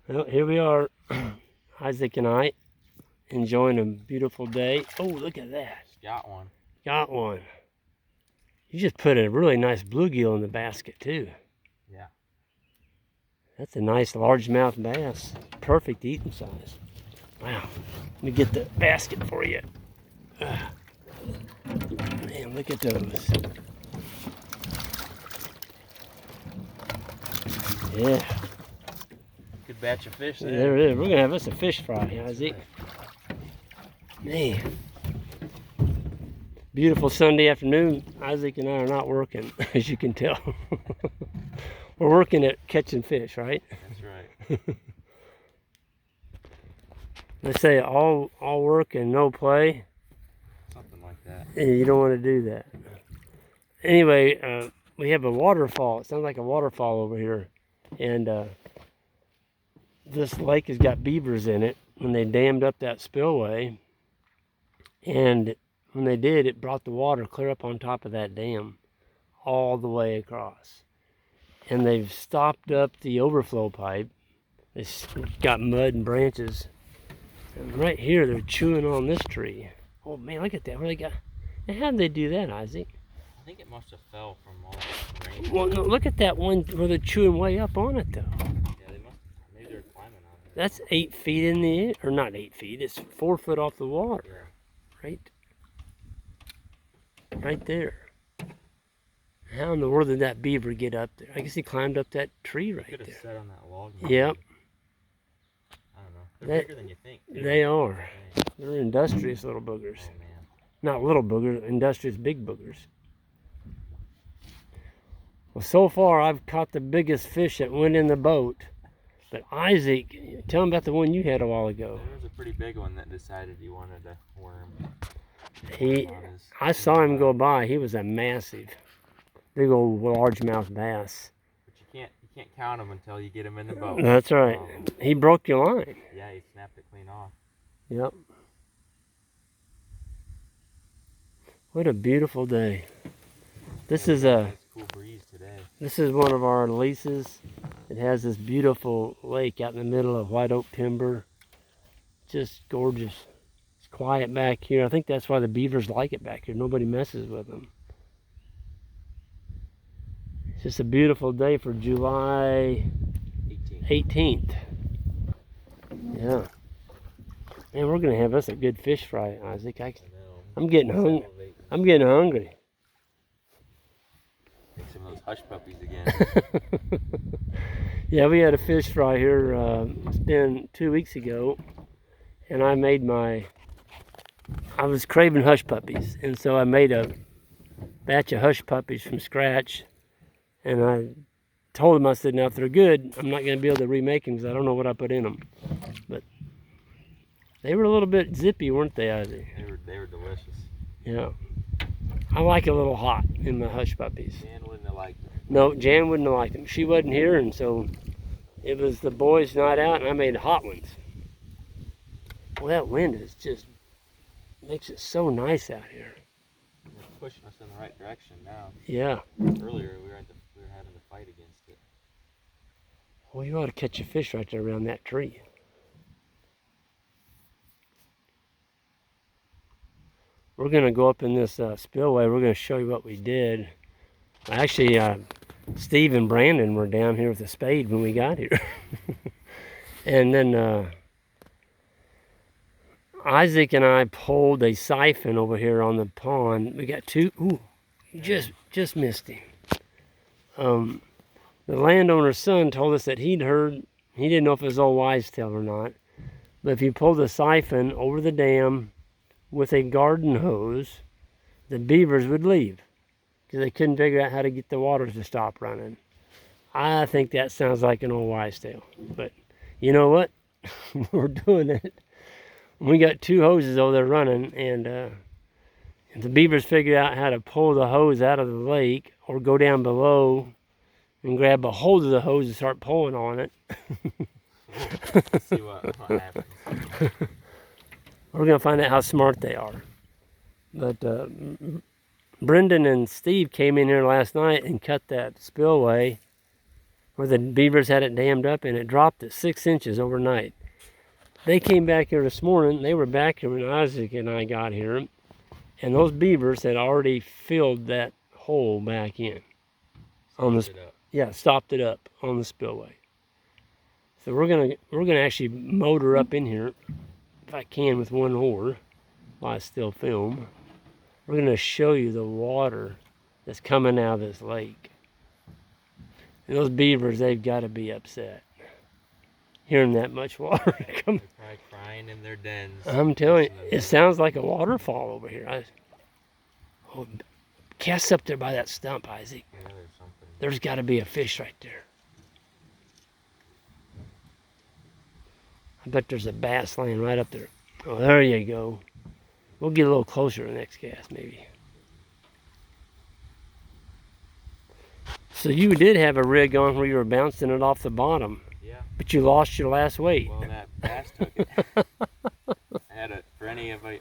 Well, here we are, Isaac and I, enjoying a beautiful day. Oh, look at that. Got one. Got one. You just put a really nice bluegill in the basket, too. Yeah. That's a nice largemouth bass. Perfect eating size. Wow. Let me get the basket for you. Man, look at those. Yeah. Good batch of fish there. There it is. We're going to have us a fish fry, Isaac. Man. Beautiful Sunday afternoon. Isaac and I are not working, as you can tell. We're working at catching fish, right? That's right. They say all work and no play. Something like that. And you don't want to do that. Anyway, we have a waterfall. It sounds like a waterfall over here. And this lake has got beavers in it when they dammed up that spillway. And when they did, it brought the water clear up on top of that dam all the way across. And they've stopped up the overflow pipe. It's got mud and branches. And right here, they're chewing on this tree. Oh man, look at that. Where they got? And how did they do that, Isaac? I think it must have fell from all the rain. Well, no, look at that one where they're chewing way up on it, though. Yeah, they must. Maybe they're climbing on it. That's 8 feet in the air, or not 8 feet. It's 4 foot off the water, Yeah. right there. How in the world did that beaver get up there? I guess he climbed up that tree right Could have there. sat on that log. Yep. I don't know. They're bigger than you think. They are. They're industrious little boogers. Oh man. Not little boogers, industrious big boogers. Well, so far I've caught the biggest fish that went in the boat. But Isaac, tell him about the one you had a while ago. There was a pretty big one that decided he wanted a worm. I saw him go by. He was a massive, big old largemouth bass. But you can't count them until you get them in the boat. That's right. He broke your line. Yeah, he snapped it clean off. Yep. What a beautiful day. This is a nice cool breeze today. This is one of our leases. It has this beautiful lake out in the middle of white oak timber. Just gorgeous. It's quiet back here. I think that's why the beavers like it back here. Nobody messes with them. It's just a beautiful day for July 18th. Yeah. Man, we're gonna have us a good fish fry, Isaac. I'm getting hungry. I'm getting hungry. Make some of those hush puppies again. Yeah, we had a fish fry here. It's been 2 weeks ago, and I was craving hush puppies, and so I made a batch of hush puppies from scratch, and I told them, I said, now if they're good, I'm not going to be able to remake them because I don't know what I put in them. But they were a little bit zippy, weren't they, Isaac? They were delicious. Yeah. I like a little hot in my hush puppies. Jan wouldn't have liked them. No, Jan wouldn't have liked them. She wasn't here, and so it was the boys' night out, and I made hot ones. Well, that wind is just makes it so nice out here. It's pushing us in the right direction now. Yeah. Earlier we were having to fight against it. Well, you ought to catch a fish right there around that tree. We're going to go up in this spillway. We're going to show you what we did. Actually, Steve and Brandon were down here with a spade when we got here. And then Isaac and I pulled a siphon over here on the pond. We got two. Ooh, you just missed him. The landowner's son told us that he'd heard, he didn't know if it was old wives' tale or not, but if you pulled a siphon over the dam with a garden hose, the beavers would leave because they couldn't figure out how to get the water to stop running. I think that sounds like an old wives' tale, but you know what? We're doing it. We got 2 hoses over there running, and the beavers figured out how to pull the hose out of the lake or go down below and grab a hold of the hose and start pulling on it. Let's see what happens. We're going to find out how smart they are. But Brendan and Steve came in here last night and cut that spillway where the beavers had it dammed up, and it dropped at 6 inches overnight. They came back here this morning. They were back here when Isaac and I got here, and those beavers had already filled that hole back in. On the, Stopped it up. yeah, stopped it up on the spillway. So we're gonna actually motor up in here, if I can, with one oar, while I still film. We're gonna show you the water that's coming out of this lake. And those beavers, they've got to be upset hearing that much water coming. Probably crying in their dens. I'm telling you, listening to it the- sounds like a waterfall over here. Cast up there by that stump, Isaac. Yeah, there's something. There's got to be a fish right there. I bet there's a bass laying right up there. Oh, there you go. We'll get a little closer to the next cast, maybe. So you did have a rig on where you were bouncing it off the bottom, Yeah. but you lost your last weight. Well, that bass took it. I had a, for anybody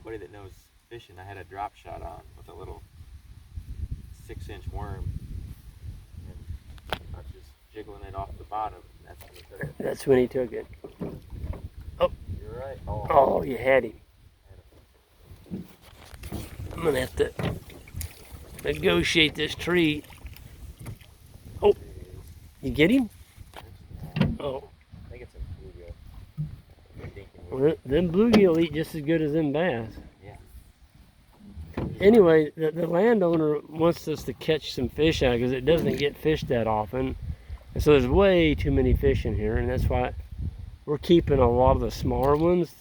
that knows fishing, I had a drop shot on with a little 6-inch worm. And I was just jiggling it off the bottom. And that's when he took it. That's when he took it. You're right. Oh, Oh, you had him. I'm gonna have to negotiate this tree. Oh, you get him? Oh, I think it's a bluegill. I think it well, them bluegill eat just as good as them bass. Yeah. Anyway, the landowner wants us to catch some fish out because it doesn't get fished that often. And so there's way too many fish in here, and that's why we're keeping a lot of the smaller ones.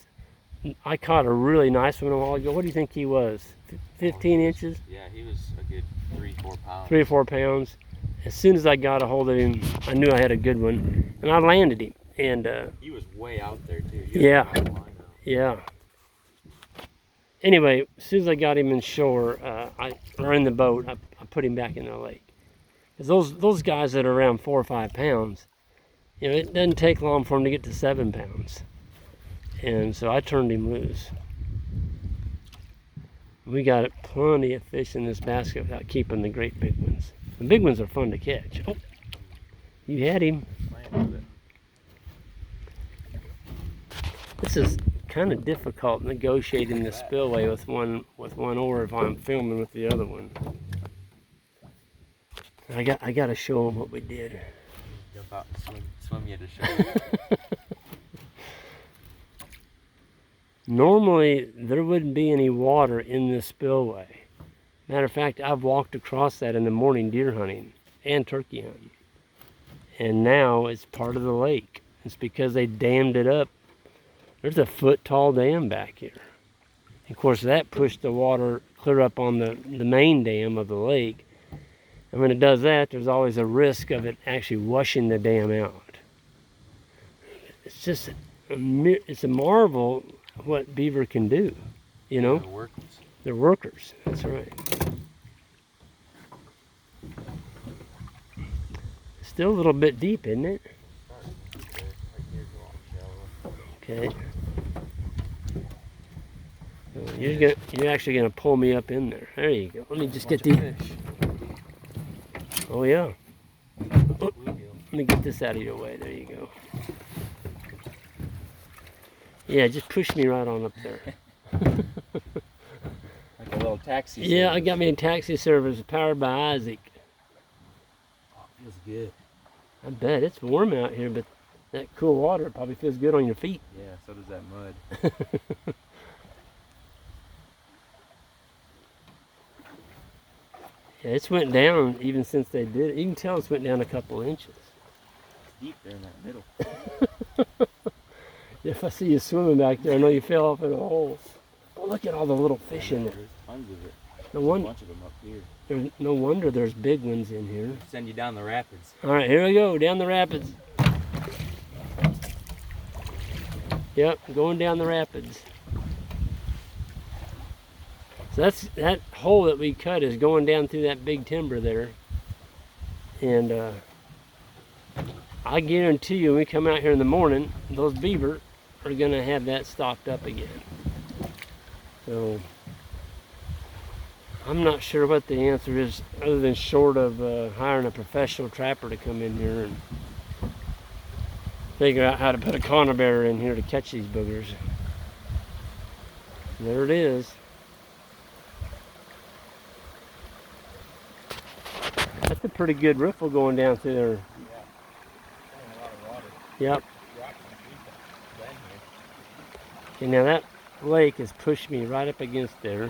I caught a really nice one a while ago. What do you think he was? 15 inches? Yeah, he was a good 3-4 pounds. 3 or 4 pounds. As soon as I got a hold of him, I knew I had a good one, and I landed him. And He was way out there too. He was Yeah. on the line, though. yeah. Anyway, as soon as I got him in shore, or in the boat, I put him back in the lake. 'Cause those guys that are around 4 or 5 pounds, you know, it doesn't take long for them to get to 7 pounds. And so I turned him loose. We got plenty of fish in this basket without keeping the great big ones. The big ones are fun to catch. Oh, you had him. Playing with it. This is kind of difficult negotiating the spillway with one oar if I'm filming with the other one. I got to show them what we did. Jump out and swim you to show. Normally there wouldn't be any water in this spillway. Matter of fact, I've walked across that in the morning deer hunting and turkey hunting. And now it's part of the lake. It's because they dammed it up. There's a foot tall dam back here. Of course, that pushed the water clear up on the main dam of the lake. And when it does that, there's always a risk of it actually washing the dam out. It's just it's a marvel what beaver can do, you know? The workers. They're workers, that's right. Still a little bit deep, isn't it? Right here's a long shallow. Okay. You're actually gonna pull me up in there. There you go. Let me just get Bunch the. of fish. Oh yeah. Bluegill. Let me get this out of your way. There you go. Yeah, just push me right on up there. Like a little taxi. Yeah, I service. got me a taxi service powered by Isaac. Oh, feels good. I bet it's warm out here, but that cool water probably feels good on your feet. Yeah, so does that mud. Yeah, it's went down even since they did it. You can tell it's went down a couple inches. It's deep there in that middle. If I see you swimming back there, I know you fell off in a hole. But look at all the little fish in there. There's tons of it. No, A bunch of them up here. no wonder there's big ones in here. Send you down the rapids. All right, here we go, down the rapids. Yep, going down the rapids. So that hole that we cut is going down through that big timber there. And I guarantee you when we come out here in the morning, those beaver are gonna have that stocked up again. So I'm not sure what the answer is, other than short of hiring a professional trapper to come in here and figure out how to put a conibearer in here to catch these boogers. There it is. That's a pretty good riffle going down through there. Yeah. A lot of water. Yep. Dropped some feet down Okay, now that lake has pushed me right up against there.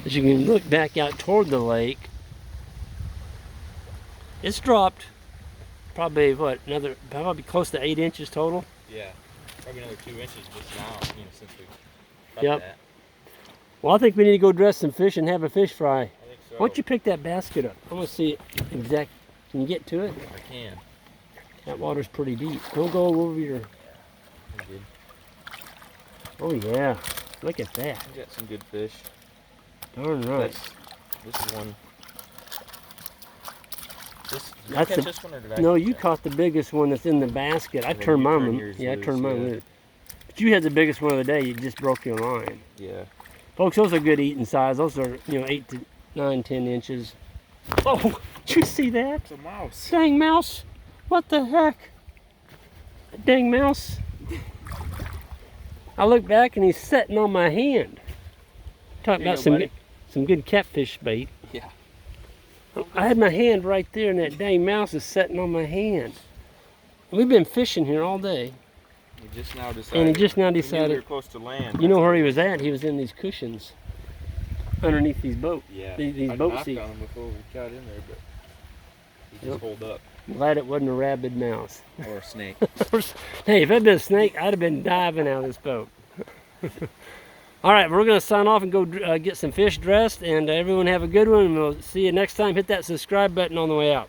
As you can look back out toward the lake, it's dropped probably probably close to 8 inches total. here. Yeah. Probably another 2 inches just now, since we cut Yep. that. Well, I think we need to go dress some fish and have a fish fry. I think so. Why don't you pick that basket up? I want to see exact. Can you get to it? I can. That water's pretty deep. Don't go over your. I'm good. Oh yeah, look at that. We got some good fish. Darn right. This is one. Did you That's catch the- this one or did I No, catch you that? caught the biggest one that's in the basket. I And then turned you mine. turn yours Yeah, I loose, turned mine yeah. loose. But you had the biggest one of the day. You just broke your line. Yeah. Folks, those are good eating size. Those are 8 to 9, 10 inches. Oh, did you see that? It's a mouse. Dang mouse! What the heck? Dang mouse! I look back and he's sitting on my hand. Talk There you about go, some buddy. some good catfish bait. Yeah. I had my hand right there, and that dang mouse is sitting on my hand. We've been fishing here all day, He just now decided. and he just now We knew we decided. were close to land. You know where he was at? He was in these cushions underneath these boats. Yeah. These I boat knocked seats. on him before we got in there, but he Yep. just pulled up. Glad it wasn't a rabid mouse. Or a snake. Hey, if it had been a snake, I'd have been diving out of this boat. All right, we're going to sign off and go get some fish dressed, and everyone have a good one, and we'll see you next time. Hit that subscribe button on the way out.